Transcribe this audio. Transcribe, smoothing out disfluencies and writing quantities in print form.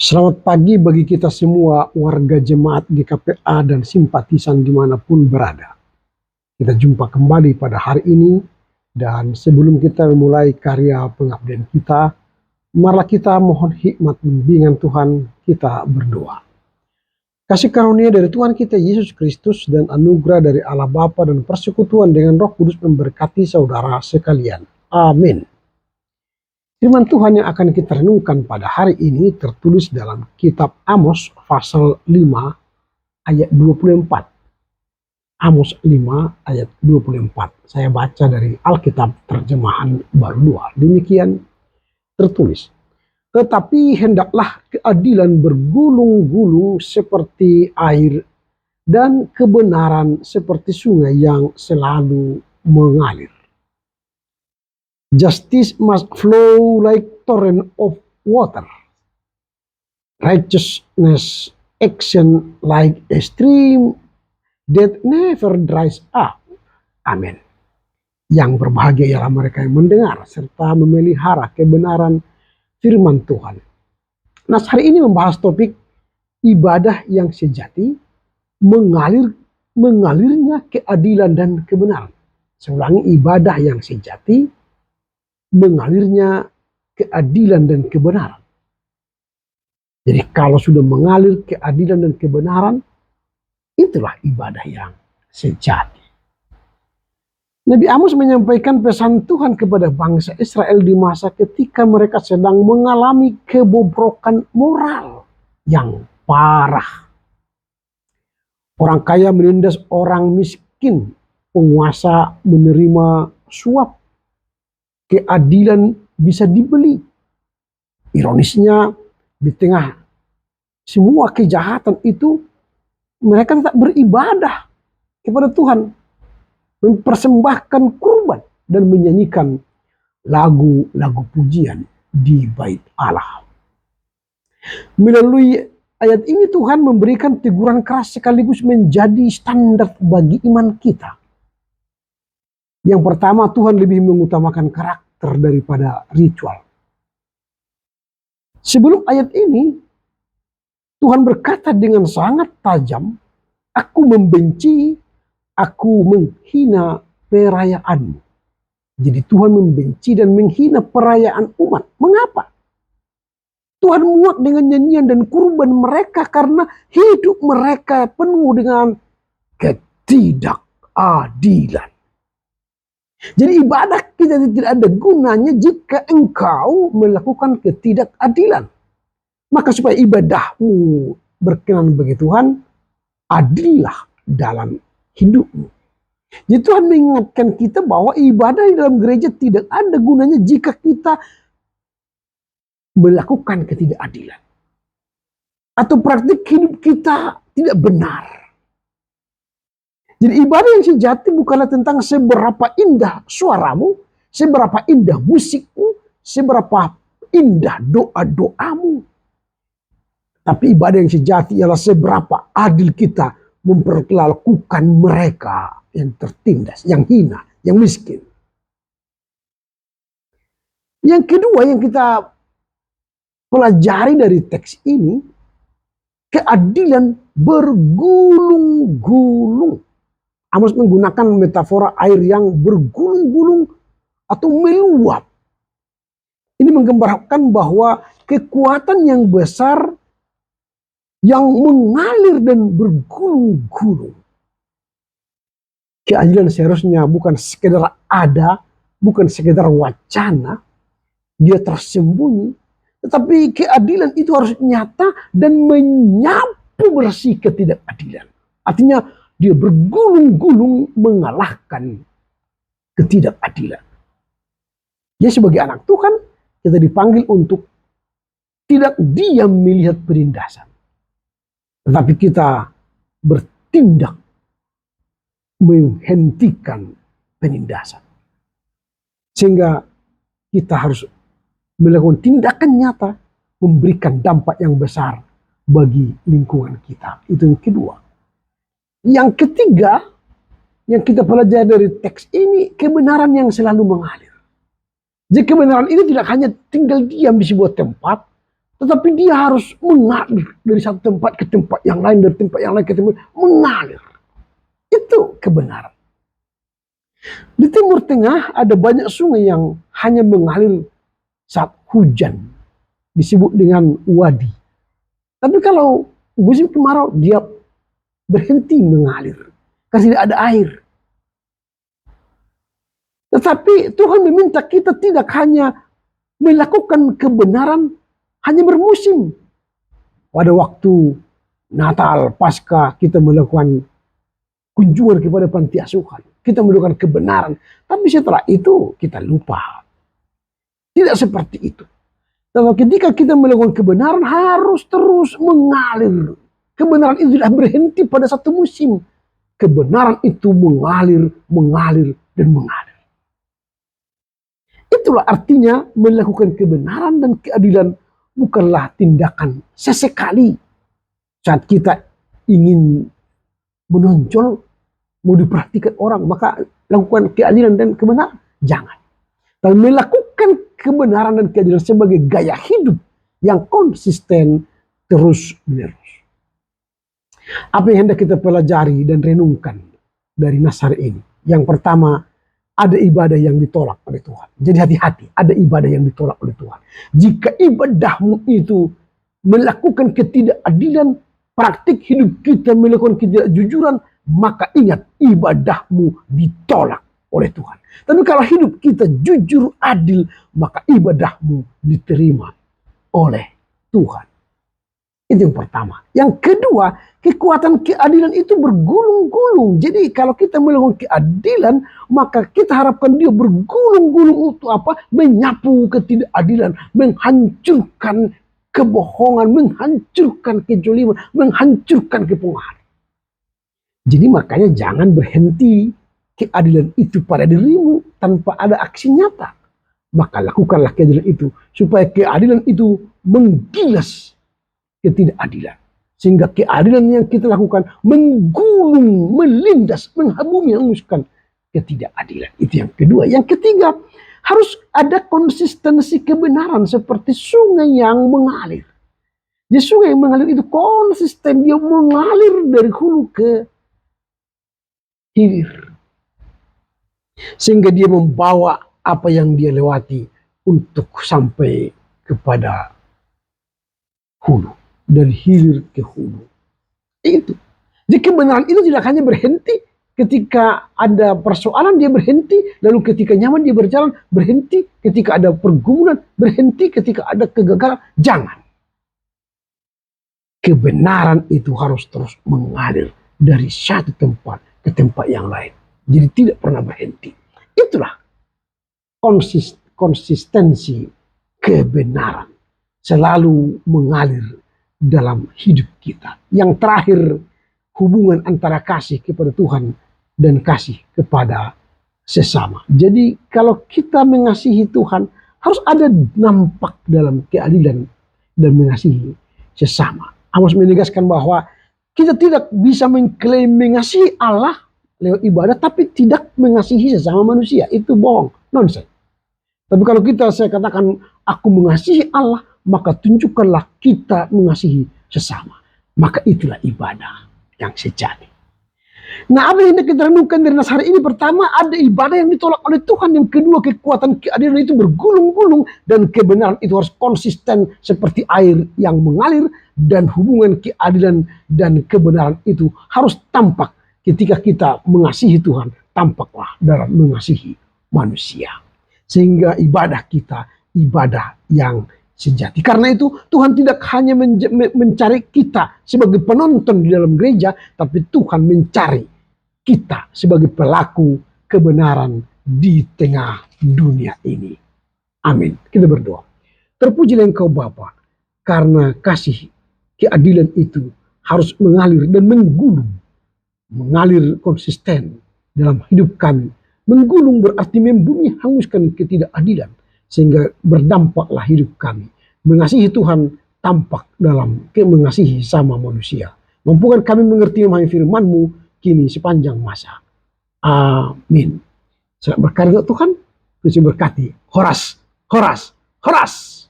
Selamat pagi bagi kita semua warga jemaat GKPA dan simpatisan dimanapun berada. Kita jumpa kembali pada hari ini dan sebelum kita memulai karya pengabdian kita, marilah kita mohon hikmat bimbingan Tuhan, kita berdoa. Kasih karunia dari Tuhan kita Yesus Kristus dan anugerah dari Allah Bapa dan persekutuan dengan Roh Kudus memberkati saudara sekalian. Amin. Firman Tuhan yang akan kita renungkan pada hari ini tertulis dalam kitab Amos pasal 5 ayat 24. Amos 5 ayat 24. Saya baca dari Alkitab terjemahan baru 2. Demikian tertulis. Tetapi hendaklah keadilan bergulung-gulung seperti air dan kebenaran seperti sungai yang selalu mengalir. Justice must flow like torrent of water. Righteousness action like a stream that never dries up. Amin. Yang berbahagia ialah mereka yang mendengar serta memelihara kebenaran firman Tuhan. Nah, hari ini membahas topik ibadah yang sejati, mengalirnya keadilan dan kebenaran. Saya ulangi, ibadah yang sejati, mengalirnya keadilan dan kebenaran. Jadi kalau sudah mengalir keadilan dan kebenaran, itulah ibadah yang sejati. Nabi Amos menyampaikan pesan Tuhan kepada bangsa Israel di masa ketika mereka sedang mengalami kebobrokan moral yang parah. Orang kaya menindas orang miskin, penguasa menerima suap, keadilan bisa dibeli. Ironisnya, di tengah semua kejahatan itu, mereka tetap beribadah kepada Tuhan, mempersembahkan kurban dan menyanyikan lagu-lagu pujian di bait Allah. Melalui ayat ini Tuhan memberikan teguran keras sekaligus menjadi standar bagi iman kita. Yang pertama, Tuhan lebih mengutamakan karakter daripada ritual. Sebelum ayat ini, Tuhan berkata dengan sangat tajam, "Aku membenci, aku menghina perayaanmu." Jadi Tuhan membenci dan menghina perayaan umat. Mengapa? Tuhan muak dengan nyanyian dan kurban mereka karena hidup mereka penuh dengan ketidakadilan. Jadi ibadah kita tidak ada gunanya jika engkau melakukan ketidakadilan. Maka supaya ibadahmu berkenan bagi Tuhan, adillah dalam hidupmu. Jadi Tuhan mengingatkan kita bahwa ibadah di dalam gereja tidak ada gunanya jika kita melakukan ketidakadilan. Atau praktik hidup kita tidak benar. Jadi ibadah yang sejati bukanlah tentang seberapa indah suaramu, seberapa indah musikmu, seberapa indah doa-doamu. Tapi ibadah yang sejati ialah seberapa adil kita memperlakukan mereka yang tertindas, yang hina, yang miskin. Yang kedua yang kita pelajari dari teks ini, keadilan bergulung-gulung. Amos menggunakan metafora air yang bergulung-gulung atau meluap. Ini menggambarkan bahwa kekuatan yang besar yang mengalir dan bergulung-gulung. Keadilan seharusnya bukan sekedar ada, bukan sekedar wacana, dia tersembunyi. Tetapi keadilan itu harus nyata dan menyapu bersih ketidakadilan. Artinya dia bergulung-gulung mengalahkan ketidakadilan. Ya, sebagai anak Tuhan, kita dipanggil untuk tidak diam melihat penindasan. Tetapi kita bertindak menghentikan penindasan. Sehingga kita harus melakukan tindakan nyata, memberikan dampak yang besar bagi lingkungan kita. Itu yang kedua. Yang ketiga, yang kita pelajari dari teks ini, kebenaran yang selalu mengalir. Jadi kebenaran ini tidak hanya tinggal diam di sebuah tempat, Tetapi dia harus mengalir dari satu tempat ke tempat yang lain, dari tempat yang lain ke tempat, mengalir. Itu kebenaran. Di Timur Tengah ada banyak sungai yang hanya mengalir saat hujan, disebut dengan wadi. Tapi kalau musim kemarau, dia berhenti mengalir, karena tidak ada air. Tetapi Tuhan meminta kita tidak hanya melakukan kebenaran hanya bermusim. Pada waktu Natal, Paskah, kita melakukan kunjungan kepada panti asuhan. Kita melakukan kebenaran. Tapi setelah itu kita lupa. Tidak seperti itu. Tapi ketika kita melakukan kebenaran harus terus mengalir. Kebenaran itu tidak berhenti pada satu musim. Kebenaran itu mengalir, mengalir, dan mengalir. Itulah artinya melakukan kebenaran dan keadilan bukanlah tindakan sesekali saat kita ingin menonjol, mau diperhatikan orang, maka lakukan keadilan dan kebenaran. Jangan. Tapi melakukan kebenaran dan keadilan sebagai gaya hidup yang konsisten terus-menerus. Apa yang hendak kita pelajari dan renungkan dari Nasar ini? Yang pertama, ada ibadah yang ditolak oleh Tuhan. Jadi hati-hati, ada ibadah yang ditolak oleh Tuhan. Jika ibadahmu itu melakukan ketidakadilan, praktik hidup kita melakukan ketidakjujuran, maka ingat ibadahmu ditolak oleh Tuhan. Tapi kalau hidup kita jujur, adil, maka ibadahmu diterima oleh Tuhan. Itu yang pertama. Yang kedua, kekuatan keadilan itu bergulung-gulung. Jadi kalau kita melakukan keadilan, maka kita harapkan dia bergulung-gulung untuk apa? Menyapu ketidakadilan, menghancurkan kebohongan, menghancurkan kejoliman, menghancurkan kepungahan. Jadi makanya jangan berhenti keadilan itu pada dirimu tanpa ada aksi nyata. Maka lakukanlah keadilan itu supaya keadilan itu menggilas ketidakadilan. Sehingga keadilan yang kita lakukan menggulung, melindas, menghabumi, menghanguskan ketidakadilan. Itu yang kedua. Yang ketiga, harus ada konsistensi kebenaran seperti sungai yang mengalir. Jadi sungai yang mengalir itu konsisten, dia mengalir dari hulu ke hilir. Sehingga dia membawa apa yang dia lewati untuk sampai kepada hulu. Dari hilir ke hulu. Itu. Jadi kebenaran itu tidak hanya berhenti ketika ada persoalan dia berhenti, lalu ketika nyaman dia berjalan berhenti, ketika ada pergumulan berhenti, ketika ada kegagalan. Jangan. Kebenaran itu harus terus mengalir dari satu tempat ke tempat yang lain. Jadi tidak pernah berhenti. Itulah konsistensi kebenaran. Selalu mengalir dalam hidup kita. Yang terakhir, hubungan antara kasih kepada Tuhan dan kasih kepada sesama. Jadi kalau kita mengasihi Tuhan, harus ada nampak dalam keadilan dan mengasihi sesama. Amos menegaskan bahwa kita tidak bisa mengklaim mengasihi Allah lewat ibadah, tapi tidak mengasihi sesama manusia. Itu bohong, nonsense. Tapi kalau saya katakan, aku mengasihi Allah, maka tunjukkanlah kita mengasihi sesama. Maka itulah ibadah yang sejati. Nah, apa yang kita renungkan dari Nasar ini? Pertama, ada ibadah yang ditolak oleh Tuhan. Yang kedua, kekuatan keadilan itu bergulung-gulung. Dan kebenaran itu harus konsisten seperti air yang mengalir. Dan hubungan keadilan dan kebenaran itu harus tampak ketika kita mengasihi Tuhan. Tampaklah dalam mengasihi manusia. Sehingga ibadah kita, ibadah yang sejati. Karena itu Tuhan tidak hanya mencari kita sebagai penonton di dalam gereja, tapi Tuhan mencari kita sebagai pelaku kebenaran di tengah dunia ini. Amin. Kita berdoa. Terpujilah Engkau Bapa, karena kasih keadilan itu harus mengalir dan menggulung. Mengalir konsisten dalam hidup kami. Menggulung berarti membumi, hanguskan ketidakadilan. Sehingga berdampaklah hidup kami. Mengasihi Tuhan tampak dalam mengasihi sama manusia. Mampukan kami mengerti memahami firman-Mu kini sepanjang masa. Amin. Selamat berkarya Tuhan. Tuhan berkati. Horas, horas, horas.